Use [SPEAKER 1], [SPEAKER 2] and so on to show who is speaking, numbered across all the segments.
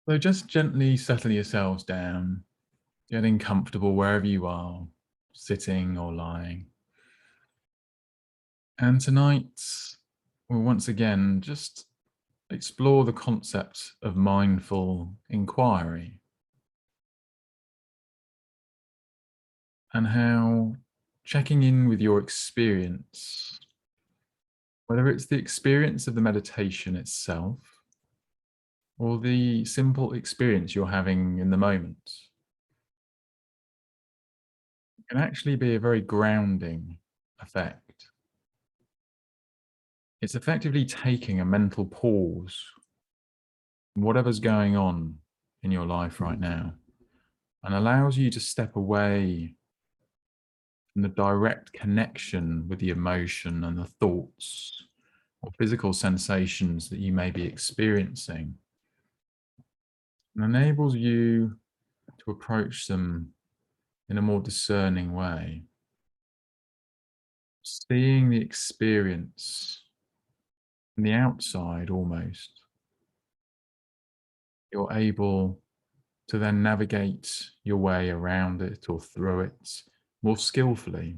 [SPEAKER 1] So just gently settle yourselves down, getting comfortable wherever you are, sitting or lying. And tonight, we'll once again just explore the concept of mindful inquiry and how checking in with your experience, whether it's the experience of the meditation itself or the simple experience you're having in the moment, can actually be a very grounding effect. It's effectively taking a mental pause, whatever's going on in your life right now, and allows you to step away from the direct connection with the emotion and the thoughts or physical sensations that you may be experiencing, and enables you to approach them in a more discerning way, seeing the experience from the outside almost. You're able to then navigate your way around it or through it more skillfully,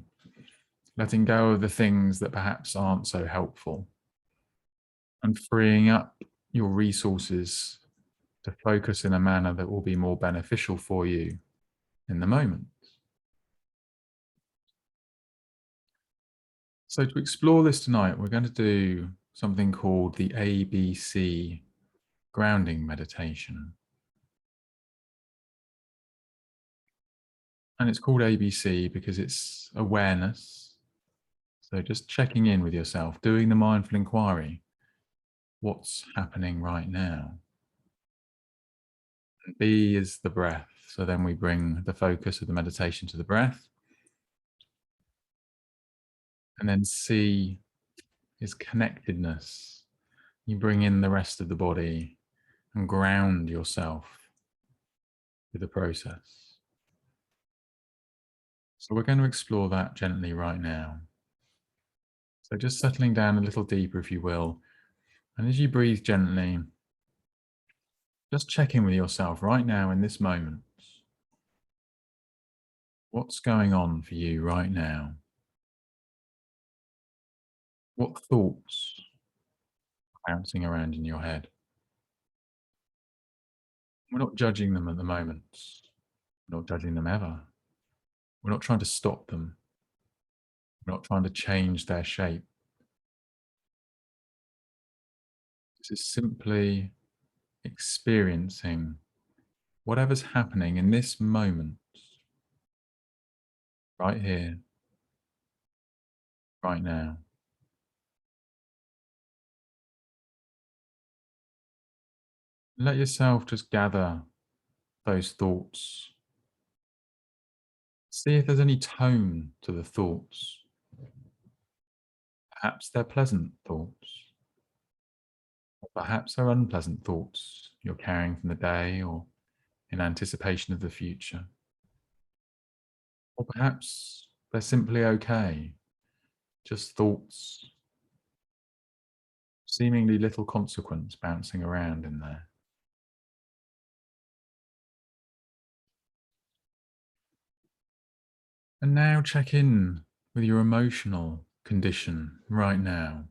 [SPEAKER 1] letting go of the things that perhaps aren't so helpful and freeing up your resources to focus in a manner that will be more beneficial for you in the moment. So to explore this tonight, we're going to do something called the ABC grounding meditation. And it's called ABC because it's awareness. So just checking in with yourself, doing the mindful inquiry. What's happening right now? And B is the breath. So then we bring the focus of the meditation to the breath. And then C is connectedness. You bring in the rest of the body and ground yourself with the process. So we're going to explore that gently right now. So just settling down a little deeper, if you will. And as you breathe gently, just check in with yourself right now in this moment. What's going on for you right now? What thoughts are bouncing around in your head? We're not judging them at the moment. We're not judging them ever. We're not trying to stop them. We're not trying to change their shape. This is simply experiencing whatever's happening in this moment, right here, right now. Let yourself just gather those thoughts. See if there's any tone to the thoughts. Perhaps they're pleasant thoughts. Or perhaps they're unpleasant thoughts you're carrying from the day or in anticipation of the future. Or perhaps they're simply okay, just thoughts, seemingly little consequence bouncing around in there. And now check in with your emotional condition right now.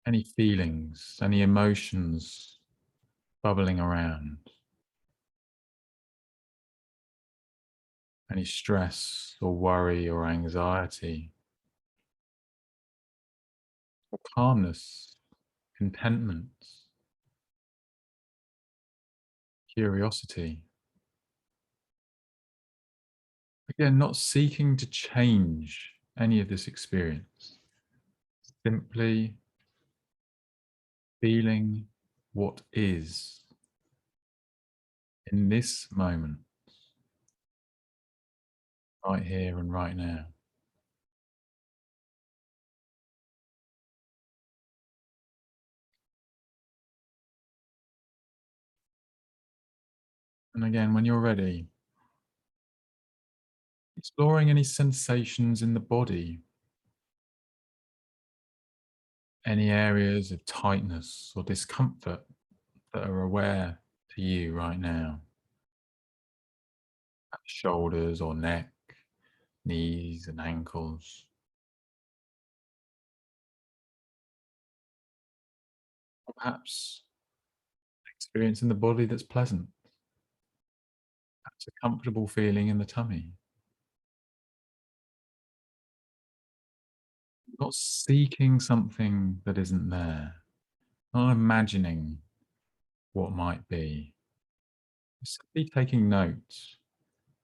[SPEAKER 1] Any feelings, any emotions bubbling around, any stress or worry or anxiety, or calmness, contentment, curiosity. Again, not seeking to change any of this experience, simply feeling what is in this moment, right here and right now. And again, when you're ready, exploring any sensations in the body, any areas of tightness or discomfort that are aware to you right now. Shoulders or neck, knees and ankles. Or perhaps experience in the body that's pleasant. Perhaps a comfortable feeling in the tummy. Not seeking something that isn't there. Not imagining what might be. Simply taking note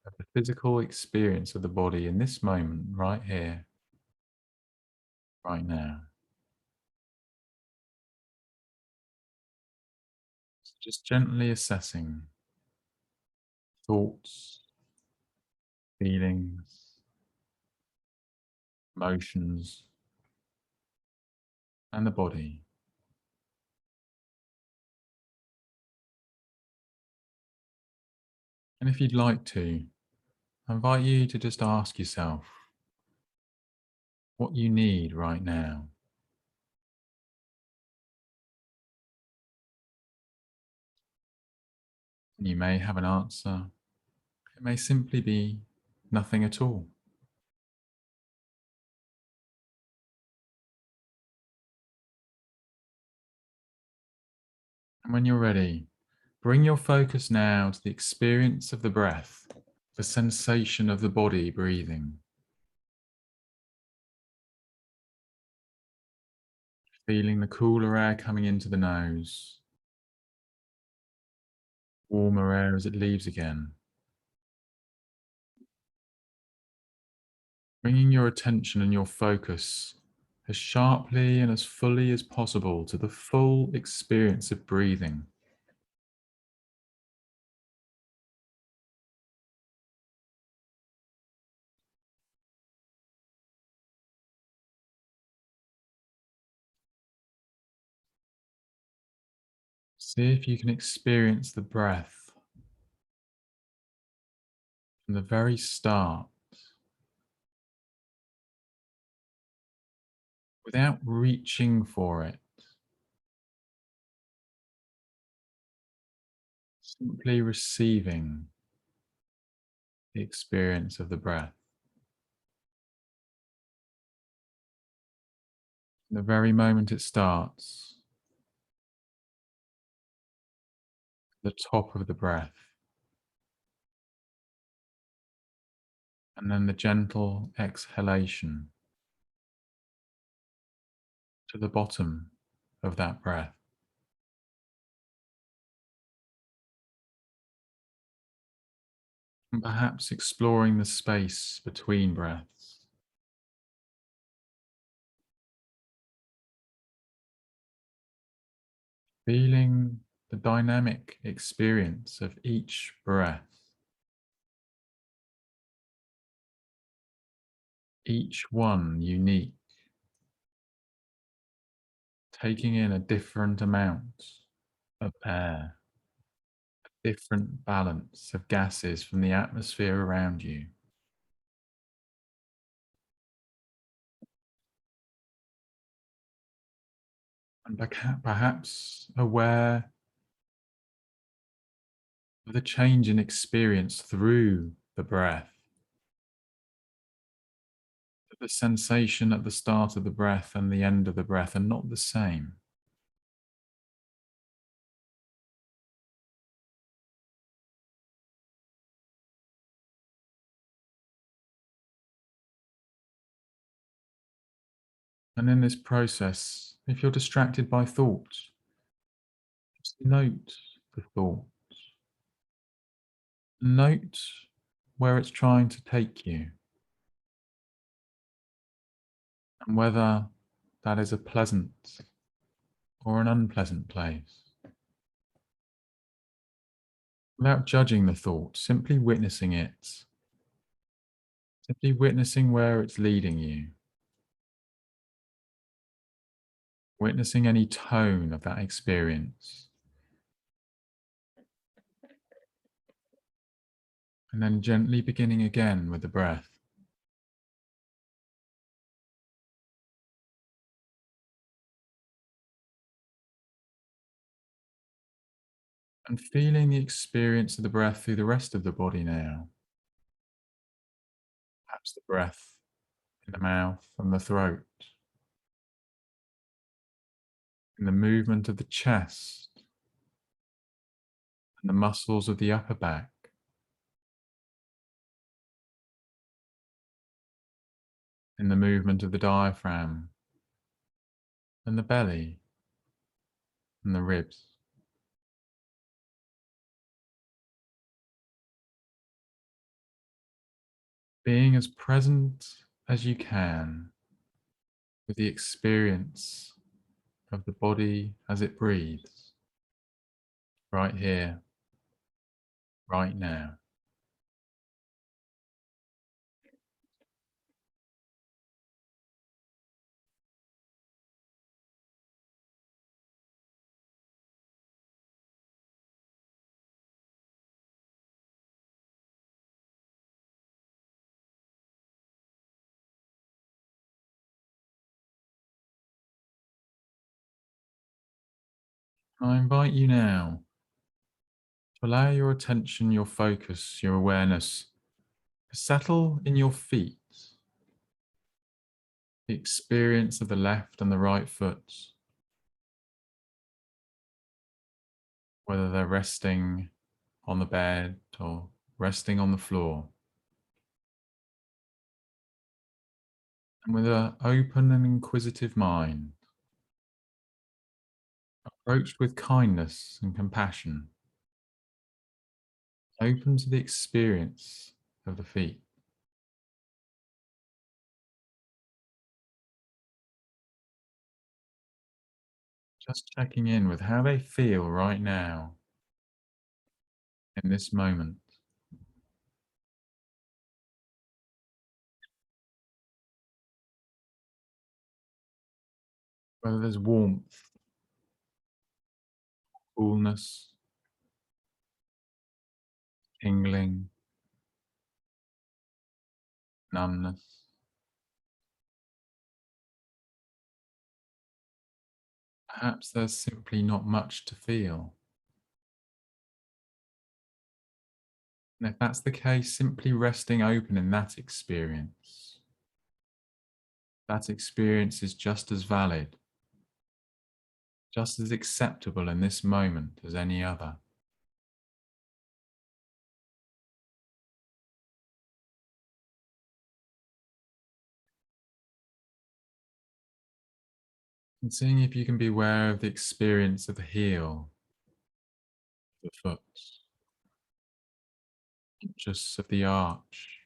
[SPEAKER 1] of the physical experience of the body in this moment, right here, right now. So just gently assessing thoughts, feelings, emotions, and the body. And if you'd like to, I invite you to just ask yourself what you need right now. You may have an answer. It may simply be nothing at all. And when you're ready, bring your focus now to the experience of the breath, the sensation of the body breathing. Feeling the cooler air coming into the nose, warmer air as it leaves again. Bringing your attention and your focus as sharply and as fully as possible to the full experience of breathing. See if you can experience the breath from the very start without reaching for it, simply receiving the experience of the breath. From the very moment it starts, the top of the breath, and then the gentle exhalation to the bottom of that breath. And perhaps exploring the space between breaths. Feeling the dynamic experience of each breath, each one unique, taking in a different amount of air, a different balance of gases from the atmosphere around you. And perhaps aware of the change in experience through the breath. The sensation at the start of the breath and the end of the breath are not the same. And in this process, if you're distracted by thoughts, just note the thought. Note where it's trying to take you and whether that is a pleasant or an unpleasant place. Without judging the thought, simply witnessing it, simply witnessing where it's leading you, witnessing any tone of that experience, and then gently beginning again with the breath. And feeling the experience of the breath through the rest of the body now. Perhaps the breath in the mouth and the throat, in the movement of the chest and the muscles of the upper back, in the movement of the diaphragm and the belly and the ribs. Being as present as you can with the experience of the body as it breathes, right here, right now. I invite you now to allow your attention, your focus, your awareness to settle in your feet, the experience of the left and the right foot, whether they're resting on the bed or resting on the floor. And with an open and inquisitive mind, approached with kindness and compassion, open to the experience of the feet. Just checking in with how they feel right now, in this moment. Whether there's warmth, coolness, tingling, numbness. Perhaps there's simply not much to feel. And if that's the case, simply resting open in that experience. That experience is just as valid, just as acceptable in this moment as any other. And seeing if you can be aware of the experience of the heel, the foot, just of the arch,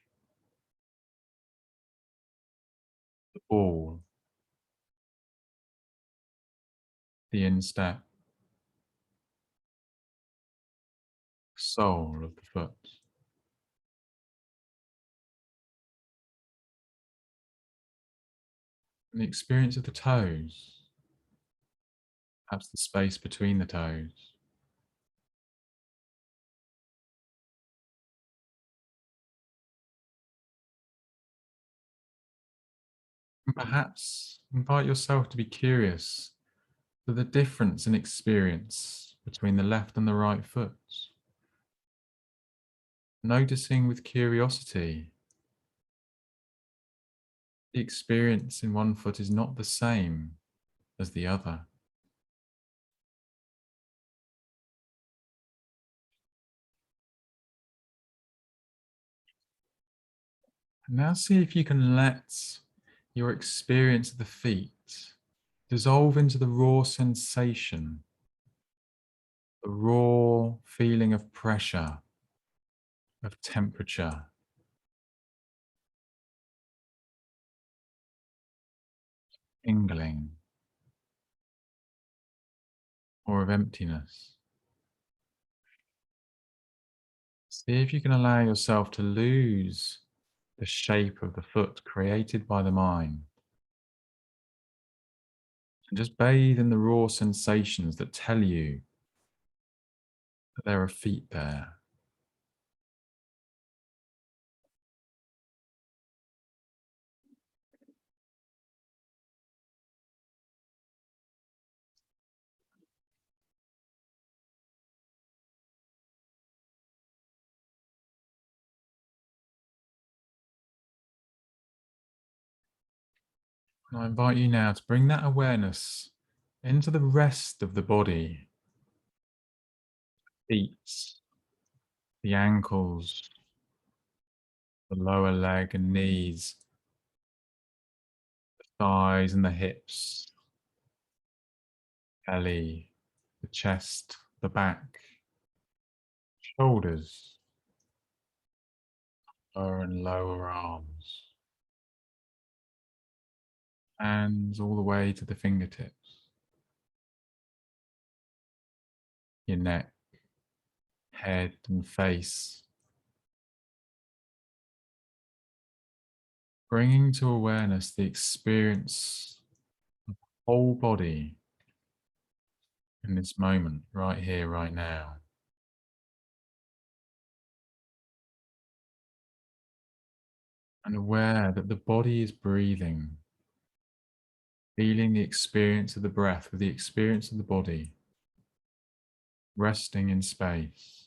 [SPEAKER 1] the ball, the instep, sole of the foot, and the experience of the toes, perhaps the space between the toes. And perhaps invite yourself to be curious to the difference in experience between the left and the right foot. Noticing with curiosity, the experience in one foot is not the same as the other. And now see if you can let your experience of the feet dissolve into the raw sensation, the raw feeling of pressure, of temperature, tingling, or of emptiness. See if you can allow yourself to lose the shape of the foot created by the mind. And just bathe in the raw sensations that tell you that there are feet there. And I invite you now to bring that awareness into the rest of the body, feet, the ankles, the lower leg and knees, thighs and the hips, belly, the chest, the back, shoulders, upper and lower arms, hands all the way to the fingertips, your neck, head and face, bringing to awareness the experience of the whole body in this moment, right here, right now. And aware that the body is breathing, feeling the experience of the breath with the experience of the body, resting in space.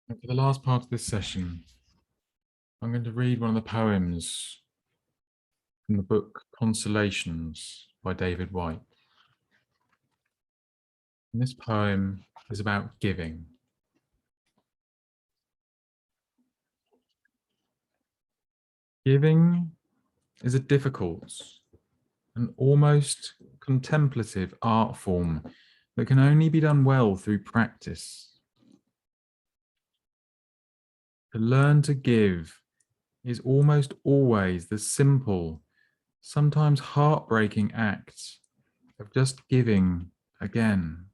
[SPEAKER 1] And for the last part of this session, I'm going to read one of the poems from the book Consolations by David White. And this poem is about giving. Giving is a difficult and almost contemplative art form that can only be done well through practice. To learn to give is almost always the simple, sometimes heartbreaking act of just giving again.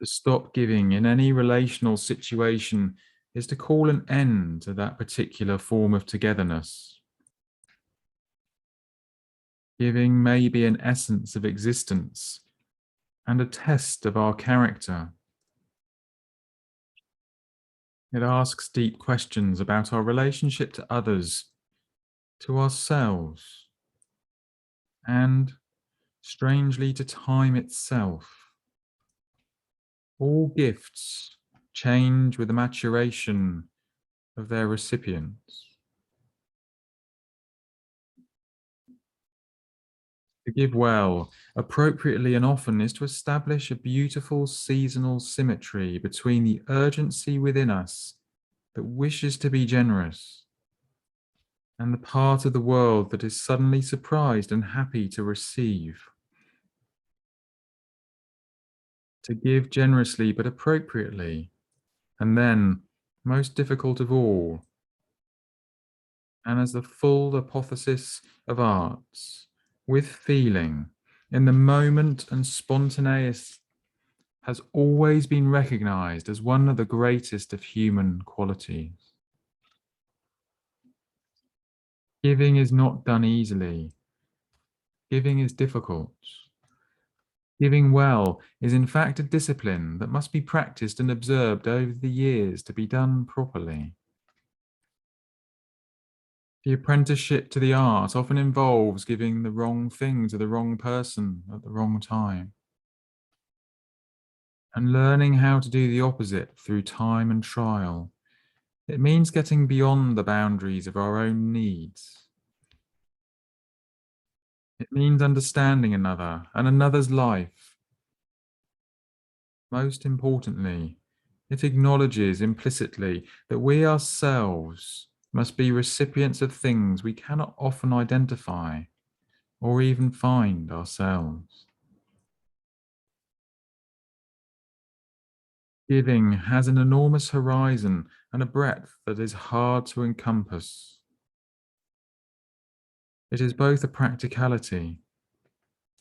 [SPEAKER 1] To stop giving in any relational situation is to call an end to that particular form of togetherness. Giving may be an essence of existence and a test of our character. It asks deep questions about our relationship to others, to ourselves, and, strangely, to time itself. All gifts change with the maturation of their recipients. To give well, appropriately and often, is to establish a beautiful seasonal symmetry between the urgency within us that wishes to be generous and the part of the world that is suddenly surprised and happy to receive. To give generously but appropriately, and then, most difficult of all, and as the full apotheosis of arts, with feeling, in the moment and spontaneous, has always been recognized as one of the greatest of human qualities. Giving is not done easily. Giving is difficult. Giving well is in fact a discipline that must be practiced and observed over the years to be done properly. The apprenticeship to the art often involves giving the wrong thing to the wrong person at the wrong time, and learning how to do the opposite through time and trial. It means getting beyond the boundaries of our own needs. It means understanding another and another's life. Most importantly, it acknowledges implicitly that we ourselves must be recipients of things we cannot often identify or even find ourselves. Giving has an enormous horizon and a breadth that is hard to encompass. It is both a practicality.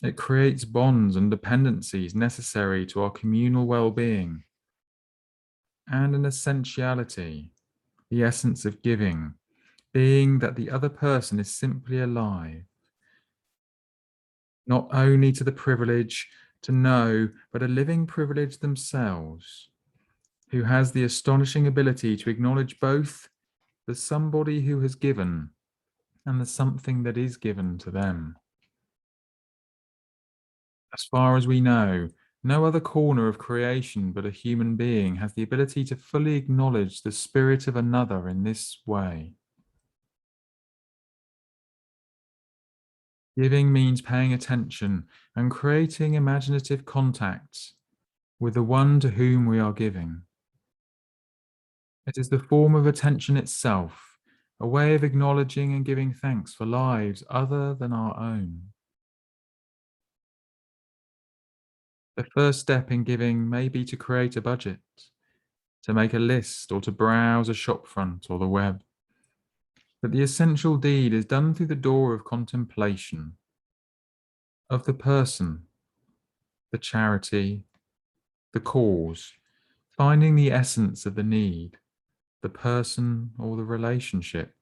[SPEAKER 1] It creates bonds and dependencies necessary to our communal well-being, and an essentiality, the essence of giving, being that the other person is simply alive, not only to the privilege to know, but a living privilege themselves, who has the astonishing ability to acknowledge both the somebody who has given and the something that is given to them. As far as we know, no other corner of creation but a human being has the ability to fully acknowledge the spirit of another in this way. Giving means paying attention and creating imaginative contacts with the one to whom we are giving. It is the form of attention itself, a way of acknowledging and giving thanks for lives other than our own. The first step in giving may be to create a budget, to make a list, or to browse a shopfront or the web. But the essential deed is done through the door of contemplation, of the person, the charity, the cause, finding the essence of the need, the person or the relationship.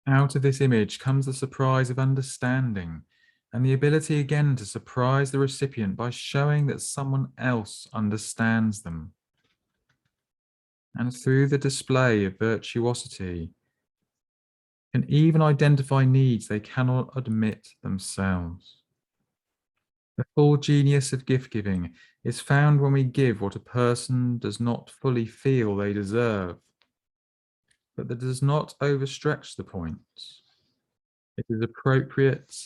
[SPEAKER 1] Out of this image comes the surprise of understanding and the ability again to surprise the recipient by showing that someone else understands them. And through the display of virtuosity, can even identify needs they cannot admit themselves. The full genius of gift giving is found when we give what a person does not fully feel they deserve, but that does not overstretch the point. It is appropriate,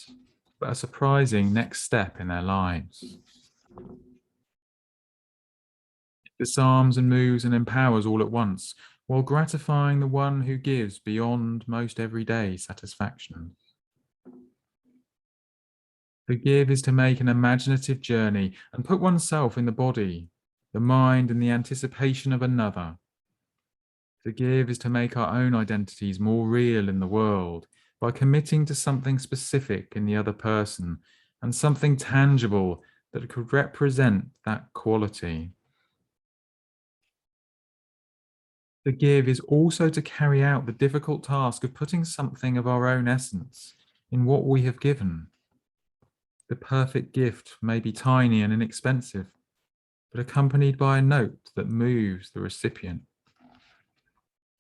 [SPEAKER 1] but a surprising next step in their lives. It disarms and moves and empowers all at once, while gratifying the one who gives beyond most everyday satisfaction. To give is to make an imaginative journey and put oneself in the body, the mind, and the anticipation of another. To give is to make our own identities more real in the world by committing to something specific in the other person and something tangible that could represent that quality. To give is also to carry out the difficult task of putting something of our own essence in what we have given. The perfect gift may be tiny and inexpensive, but accompanied by a note that moves the recipient.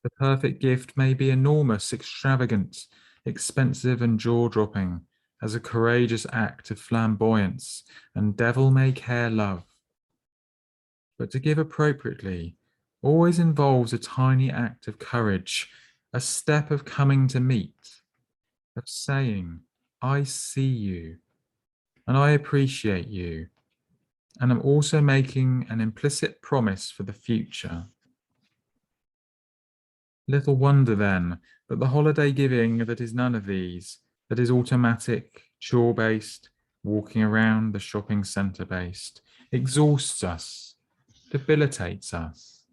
[SPEAKER 1] The perfect gift may be enormous, extravagant, expensive, and jaw-dropping as a courageous act of flamboyance and devil-may-care love. But to give appropriately always involves a tiny act of courage, a step of coming to meet, of saying, I see you, and I appreciate you, and I'm also making an implicit promise for the future. Little wonder then that the holiday giving that is none of these, that is automatic, chore-based, walking around the shopping centre-based, exhausts us, debilitates us,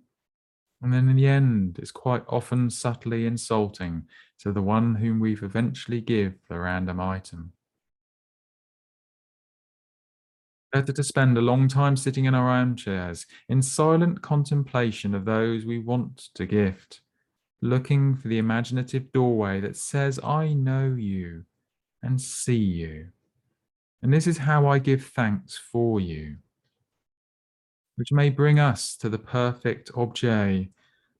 [SPEAKER 1] and then in the end is quite often subtly insulting to the one whom we've eventually give the random item. Better to spend a long time sitting in our armchairs in silent contemplation of those we want to gift, looking for the imaginative doorway that says, I know you and see you. And this is how I give thanks for you, which may bring us to the perfect objet,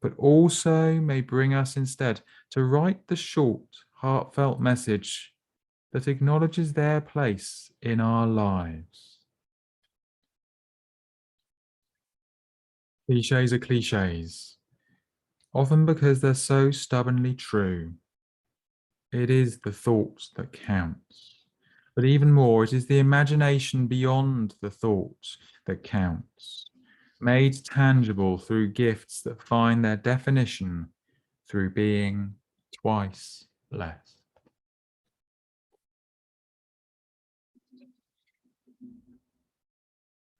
[SPEAKER 1] but also may bring us instead to write the short, heartfelt message that acknowledges their place in our lives. Cliches are cliches, often because they're so stubbornly true. It is the thought that counts. But even more, it is the imagination beyond the thought that counts, made tangible through gifts that find their definition through being twice less.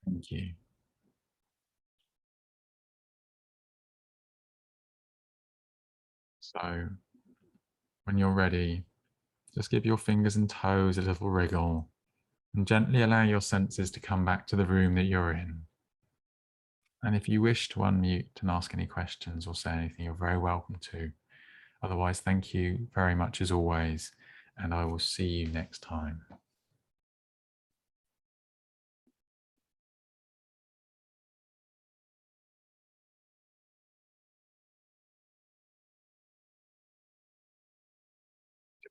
[SPEAKER 1] Thank you. So, when you're ready, just give your fingers and toes a little wriggle and gently allow your senses to come back to the room that you're in. And if you wish to unmute and ask any questions or say anything, you're very welcome to. Otherwise, thank you very much as always, and I will see you next time.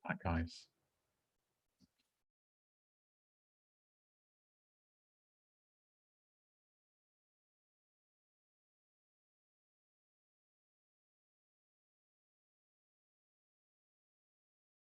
[SPEAKER 1] Bye, guys.